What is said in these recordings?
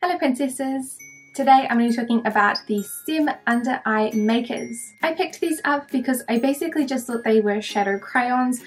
Hello princesses! Today I'm going to be talking about the Saem under eye makers. I picked these up because I basically just thought they were shadow crayons.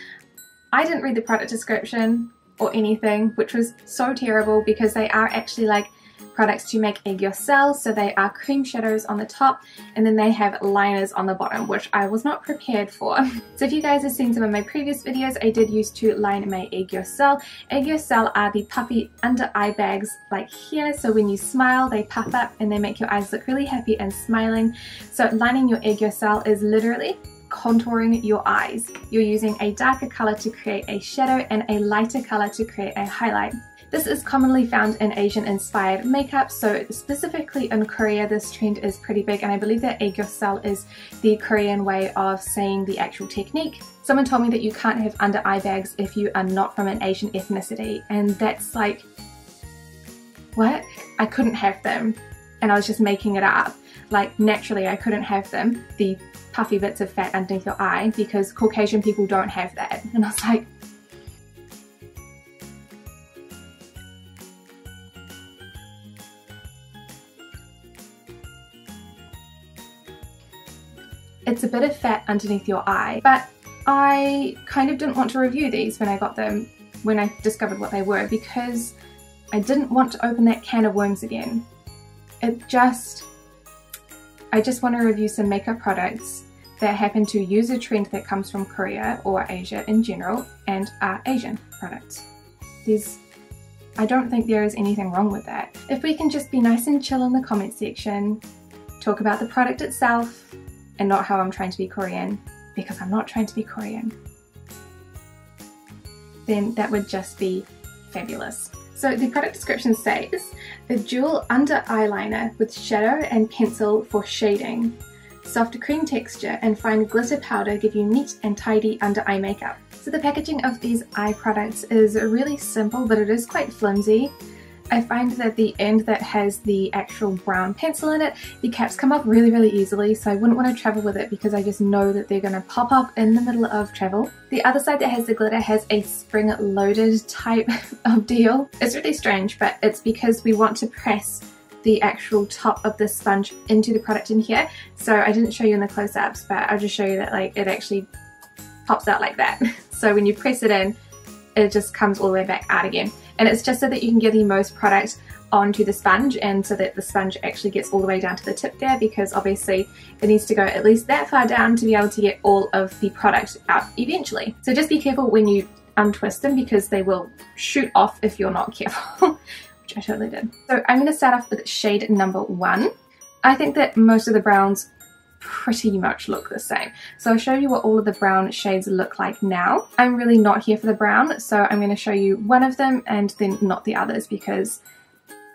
I didn't read the product description or anything, which was so terrible because they are actually like products to make egg yourself. So they are cream shadows on the top and then they have liners on the bottom, which I was not prepared for. So if you guys have seen some of my previous videos, I did use to line my egg yourself. Egg yourself are the puffy under eye bags like here. So when you smile, they puff up and they make your eyes look really happy and smiling. So lining your egg yourself is literally contouring your eyes. You're using a darker color to create a shadow and a lighter color to create a highlight. This is commonly found in Asian inspired makeup, so specifically in Korea this trend is pretty big, and I believe that egg yourself is the Korean way of saying the actual technique. Someone told me that you can't have under eye bags if you are not from an Asian ethnicity, and that's like, what? I couldn't have them, and I was just making it up. Like naturally I couldn't have them, the puffy bits of fat underneath your eye, because Caucasian people don't have that. And I was like, it's a bit of fat underneath your eye. But I kind of didn't want to review these when I got them, when I discovered what they were, because I didn't want to open that can of worms again. I just want to review some makeup products that happen to use a trend that comes from Korea or Asia in general and are Asian products. I don't think there is anything wrong with that. If we can just be nice and chill in the comment section, talk about the product itself, and not how I'm trying to be Korean, because I'm not trying to be Korean, then that would just be fabulous. So the product description says, a dual under eyeliner with shadow and pencil for shading. Soft cream texture and fine glitter powder give you neat and tidy under eye makeup. So the packaging of these eye products is really simple, but it is quite flimsy. I find that the end that has the actual brown pencil in it, the caps come off really easily, so I wouldn't want to travel with it because I just know that they're going to pop off in the middle of travel. The other side that has the glitter has a spring-loaded type of deal. It's really strange, but it's because we want to press the actual top of the sponge into the product in here. So I didn't show you in the close-ups, but I'll just show you that like it actually pops out like that. So when you press it in, it just comes all the way back out again. And it's just so that you can get the most product onto the sponge, and so that the sponge actually gets all the way down to the tip there, because obviously it needs to go at least that far down to be able to get all of the product out eventually. So just be careful when you untwist them, because they will shoot off if you're not careful, which I totally did. So I'm going to start off with shade number 1. I think that most of the browns pretty much look the same. So I'll show you what all of the brown shades look like now. I'm really not here for the brown, so I'm going to show you one of them and then not the others, because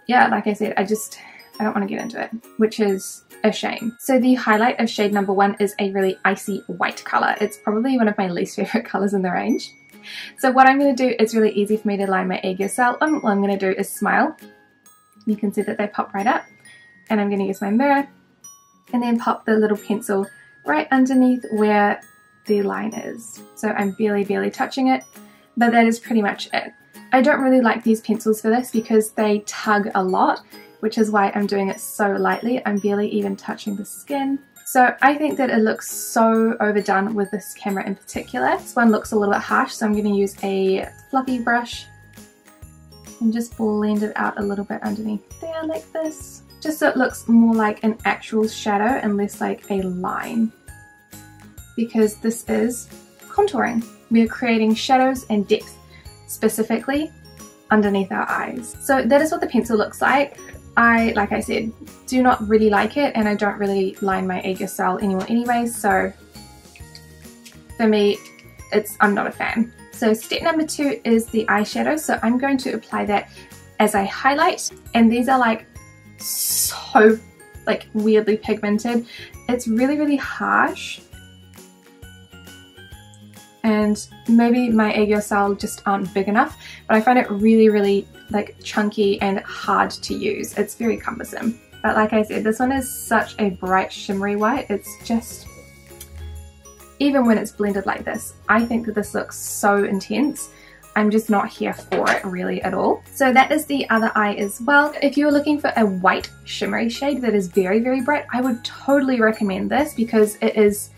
yeah, like I said, I don't want to get into it, which is a shame. So the highlight of shade number 1 is a really icy white color. It's probably one of my least favorite colors in the range. So what I'm going to do, it's really easy for me to line my egg yourself. What I'm going to do is smile. You can see that they pop right up, and I'm going to use my mirror and then pop the little pencil right underneath where the line is. So I'm barely touching it, but that is pretty much it. I don't really like these pencils for this because they tug a lot, which is why I'm doing it so lightly. I'm barely even touching the skin. So I think that it looks so overdone with this camera in particular. This one looks a little bit harsh, so I'm going to use a fluffy brush and just blend it out a little bit underneath there like this, just so it looks more like an actual shadow and less like a line, because this is contouring. We are creating shadows and depth specifically underneath our eyes. So that is what the pencil looks like. Like I said, do not really like it, and I don't really line my egg yourself anymore anyway, so for me I'm not a fan. So step number 2 is the eyeshadow. So I'm going to apply that as a highlight, and these are like so like weirdly pigmented. It's really harsh, and maybe my egg yourself just aren't big enough, but I find it really like chunky and hard to use. It's very cumbersome. But like I said, this one is such a bright shimmery white. It's just, even when it's blended like this, I think that this looks so intense. I'm just not here for it really at all. So that is the other eye as well. If you're looking for a white shimmery shade that is very, very bright, I would totally recommend this because it is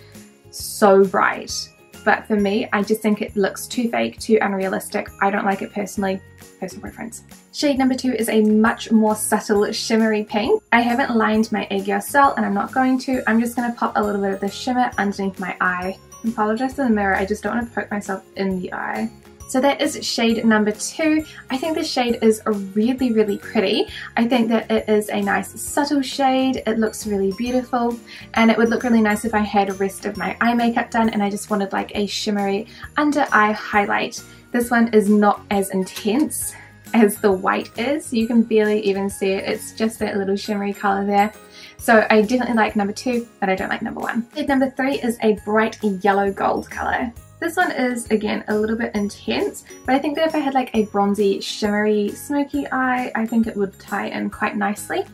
so bright. But for me, I just think it looks too fake, too unrealistic. I don't like it personally. Personal preference. Shade number 2 is a much more subtle shimmery pink. I haven't lined my egg cell and I'm not going to. I'm just going to pop a little bit of the shimmer underneath my eye. I apologize to the mirror, I just don't want to poke myself in the eye. So that is shade number 2. I think this shade is really, really pretty. I think that it is a nice subtle shade. It looks really beautiful and it would look really nice if I had the rest of my eye makeup done and I just wanted like a shimmery under eye highlight. This one is not as intense as the white is. You can barely even see it. It's just that little shimmery color there. So I definitely like number 2, but I don't like number 1. Shade number 3 is a bright yellow gold color. This one is, again, a little bit intense, but I think that if I had like a bronzy, shimmery, smoky eye, I think it would tie in quite nicely.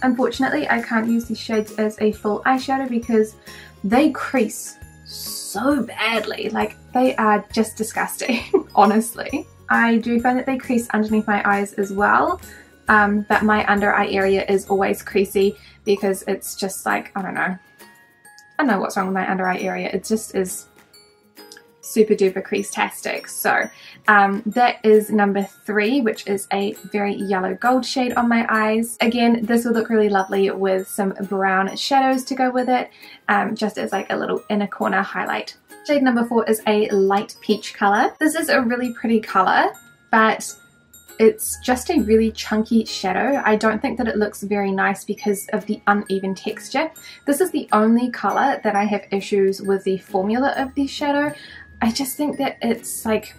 Unfortunately, I can't use these shades as a full eyeshadow because they crease so badly. Like, they are just disgusting, honestly. I do find that they crease underneath my eyes as well, but my under eye area is always creasy because it's just like, I don't know what's wrong with my under eye area. It just is super duper crease-tastic. So that is number 3, which is a very yellow gold shade on my eyes. Again, this will look really lovely with some brown shadows to go with it, just as like a little inner corner highlight. Shade number 4 is a light peach color. This is a really pretty color, but it's just a really chunky shadow. I don't think that it looks very nice because of the uneven texture. This is the only color that I have issues with the formula of the shadow. I just think that it's like,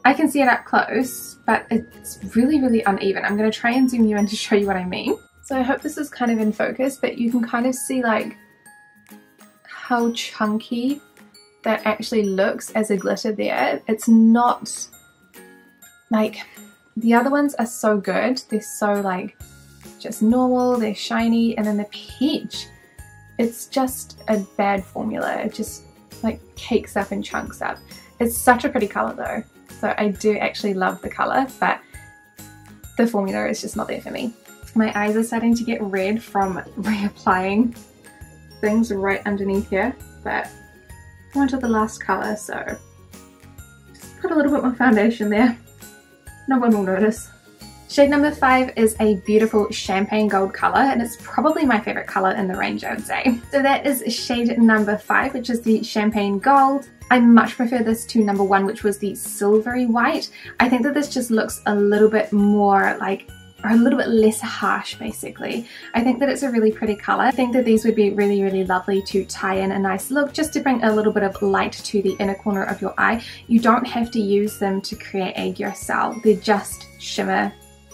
I can see it up close, but it's really, really uneven. I'm going to try and zoom you in to show you what I mean. So I hope this is kind of in focus, but you can kind of see like how chunky that actually looks as a glitter there. It's not like, the other ones are so good. They're so like just normal, they're shiny, and then the peach, it's just a bad formula. It just like cakes up and chunks up. It's such a pretty color though, so I do actually love the color, but the formula is just not there for me. My eyes are starting to get red from reapplying things right underneath here, but I wanted the last color, so just put a little bit more foundation there. No one will notice. Shade number 5 is a beautiful champagne gold color, and it's probably my favorite color in the range, I would say. So that is shade number 5, which is the champagne gold. I much prefer this to number 1, which was the silvery white. I think that this just looks a little bit more like, or a little bit less harsh basically. I think that it's a really pretty color. I think that these would be really, really lovely to tie in a nice look, just to bring a little bit of light to the inner corner of your eye. You don't have to use them to create a gear-cell. They're just shimmer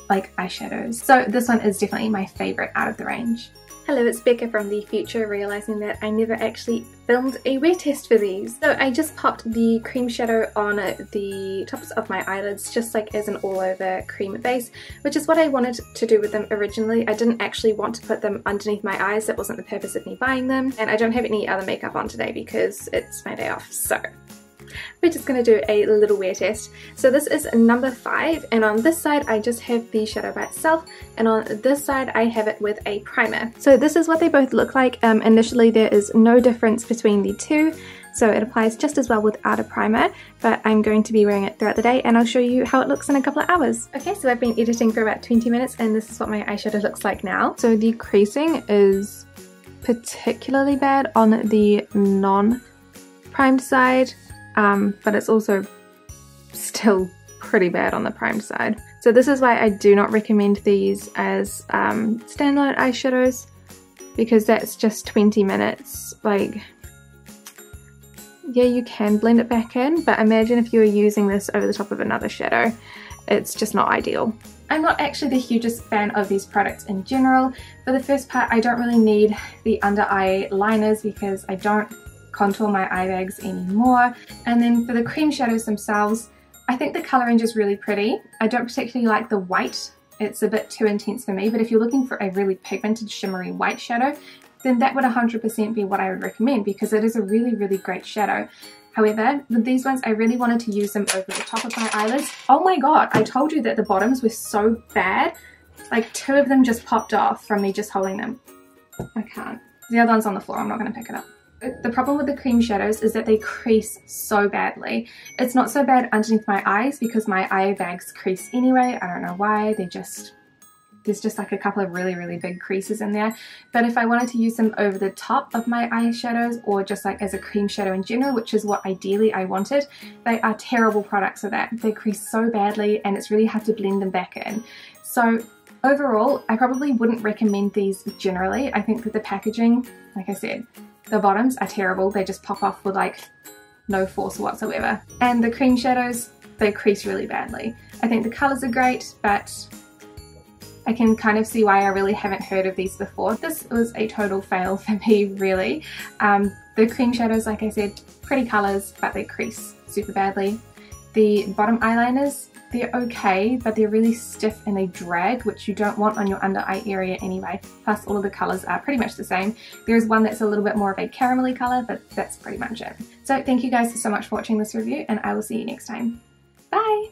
like eyeshadows. So this one is definitely my favorite out of the range. Hello, it's Becca from the future, realizing that I never actually filmed a wear test for these. So I just popped the cream shadow on the tops of my eyelids, just like as an all-over cream base, which is what I wanted to do with them originally. I didn't actually want to put them underneath my eyes. That wasn't the purpose of me buying them. And I don't have any other makeup on today because it's my day off, so we're just going to do a little wear test. So this is number 5, and on this side I just have the shadow by itself, and on this side I have it with a primer. So this is what they both look like. Initially there is no difference between the two, so it applies just as well without a primer, but I'm going to be wearing it throughout the day and I'll show you how it looks in a couple of hours. Okay, so I've been editing for about 20 minutes and this is what my eyeshadow looks like now. So the creasing is particularly bad on the non-primed side, but it's also still pretty bad on the primed side. So this is why I do not recommend these as standalone eyeshadows, because that's just 20 minutes. Like, yeah, you can blend it back in, but imagine if you were using this over the top of another shadow. It's just not ideal. I'm not actually the hugest fan of these products in general. For the first part, I don't really need the under eye liners because I don't contour my eye bags anymore. And then for the cream shadows themselves, I think the colour range is really pretty. I don't particularly like the white. It's a bit too intense for me, but if you're looking for a really pigmented shimmery white shadow, then that would 100% be what I would recommend, because it is a really, really great shadow. However, with these ones, I really wanted to use them over the top of my eyelids. Oh my god, I told you that the bottoms were so bad. Like 2 of them just popped off from me just holding them. I can't. The other one's on the floor, I'm not going to pick it up. The problem with the cream shadows is that they crease so badly. It's not so bad underneath my eyes because my eye bags crease anyway. I don't know why, there's just like a couple of really big creases in there. But if I wanted to use them over the top of my eyeshadows or just like as a cream shadow in general, which is what ideally I wanted, they are terrible products for that. They crease so badly and it's really hard to blend them back in. So overall, I probably wouldn't recommend these generally. I think that the packaging, like I said, the bottoms are terrible. They just pop off with like no force whatsoever. And the cream shadows, they crease really badly. I think the colours are great, but I can kind of see why I really haven't heard of these before. This was a total fail for me, really. The cream shadows, like I said, pretty colours, but they crease super badly. The bottom eyeliners, they're okay, but they're really stiff and they drag, which you don't want on your under eye area anyway. Plus all of the colours are pretty much the same. There is one that's a little bit more of a caramelly colour, but that's pretty much it. So thank you guys so much for watching this review and I will see you next time. Bye!